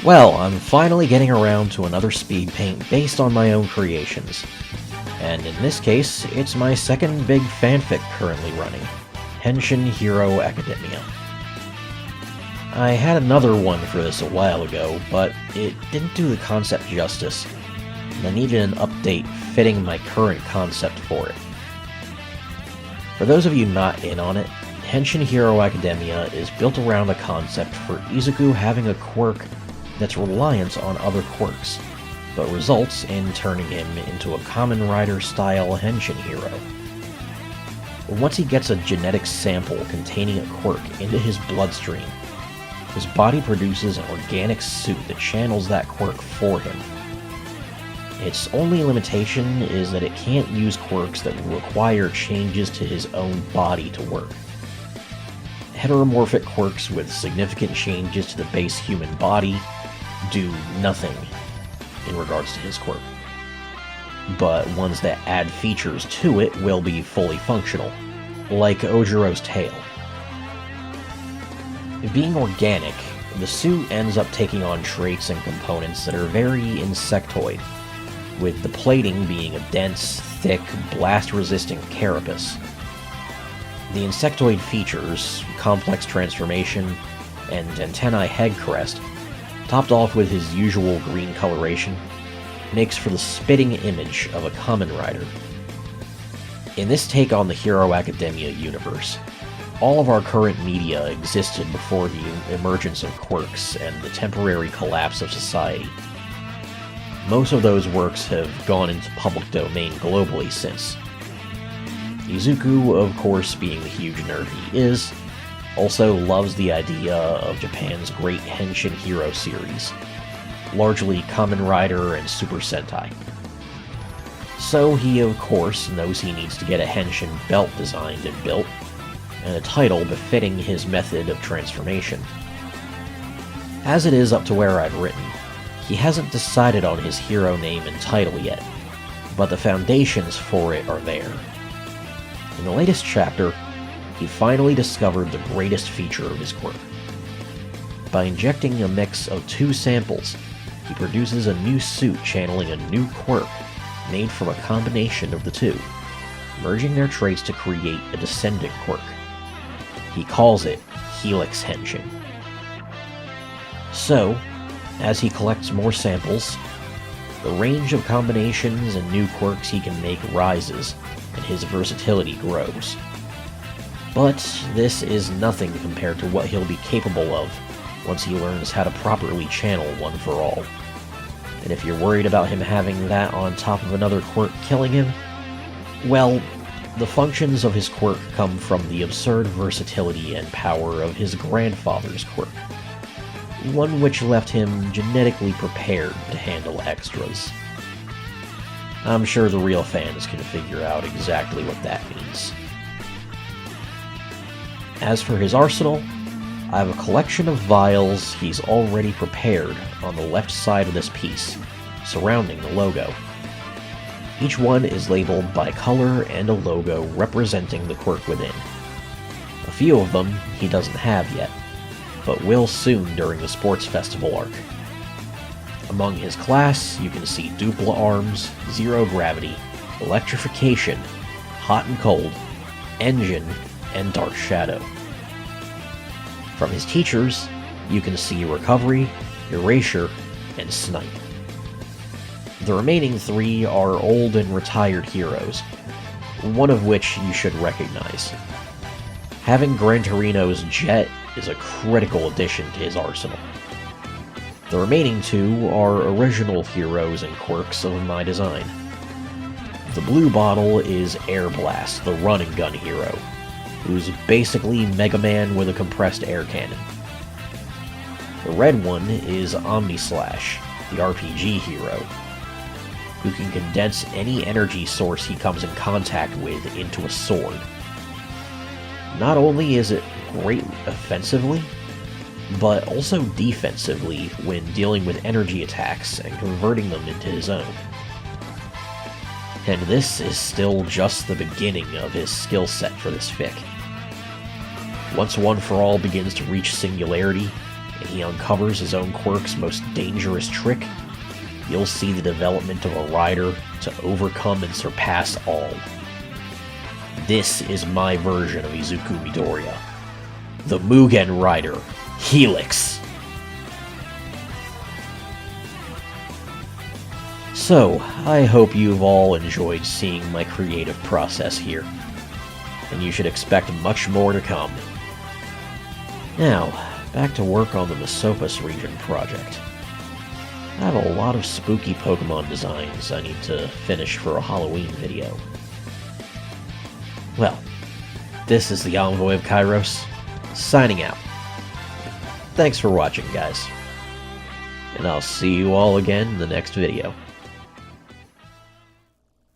Well, I'm finally getting around to another speed paint based on my own creations. And in this case, it's my second big fanfic currently running, Henshin Hero Academia. I had another one for this a while ago, but it didn't do the concept justice, and I needed an update fitting my current concept for it. For those of you not in on it, Henshin Hero Academia is built around the concept for Izuku having a quirk that's reliant on other quirks, but results in turning him into a Kamen Rider-style Henshin hero. Once he gets a genetic sample containing a quirk into his bloodstream, his body produces an organic suit that channels that quirk for him. Its only limitation is that it can't use quirks that will require changes to his own body to work. Heteromorphic quirks with significant changes to the base human body do nothing in regards to his quirk, but ones that add features to it will be fully functional, like Ojiro's tail. Being organic, the suit ends up taking on traits and components that are very insectoid, with the plating being a dense, thick, blast-resistant carapace. The insectoid features, complex transformation, and antennae head crest, topped off with his usual green coloration, makes for the spitting image of a Kamen Rider. In this take on the Hero Academia universe, all of our current media existed before the emergence of quirks and the temporary collapse of society. Most of those works have gone into public domain globally since. Izuku, of course, being the huge nerd he is, also loves the idea of Japan's great Henshin Hero series, largely Kamen Rider and Super Sentai. So he, of course, knows he needs to get a Henshin belt designed and built, and a title befitting his method of transformation. As it is up to where I've written, he hasn't decided on his hero name and title yet, but the foundations for it are there. In the latest chapter, he finally discovered the greatest feature of his quirk. By injecting a mix of two samples, he produces a new suit channeling a new quirk made from a combination of the two, merging their traits to create a descendant quirk. He calls it Helix Henshin. So, as he collects more samples, the range of combinations and new quirks he can make rises, and his versatility grows. But this is nothing compared to what he'll be capable of once he learns how to properly channel One for All. And if you're worried about him having that on top of another quirk killing him, well, the functions of his quirk come from the absurd versatility and power of his grandfather's quirk, one which left him genetically prepared to handle extras. I'm sure the real fans can figure out exactly what that means. As for his arsenal, I have a collection of vials he's already prepared on the left side of this piece, surrounding the logo. Each one is labeled by color and a logo representing the quirk within. A few of them he doesn't have yet, but will soon during the sports festival arc. Among his class, you can see Dupla Arms, Zero Gravity, Electrification, Hot and Cold, Engine, and Dark Shadow. From his teachers, you can see Recovery, Erasure, and Snipe. The remaining three are old and retired heroes, one of which you should recognize. Having Gran Torino's Jet is a critical addition to his arsenal. The remaining two are original heroes and quirks of my design. The blue bottle is Air Blast, the run-and-gun hero, who's basically Mega Man with a compressed air cannon. The red one is Omnislash, the RPG hero, who can condense any energy source he comes in contact with into a sword. Not only is it great offensively, but also defensively when dealing with energy attacks and converting them into his own. And this is still just the beginning of his skill set for this fic. Once One for All begins to reach singularity, and he uncovers his own quirk's most dangerous trick, you'll see the development of a rider to overcome and surpass all. This is my version of Izuku Midoriya, the Mugen Rider, Helix. So, I hope you've all enjoyed seeing my creative process here, and you should expect much more to come. Now, back to work on the Mesopus region project. I have a lot of spooky Pokemon designs I need to finish for a Halloween video. Well, this is the Envoy of Kairos, signing out. Thanks for watching, guys. And I'll see you all again in the next video.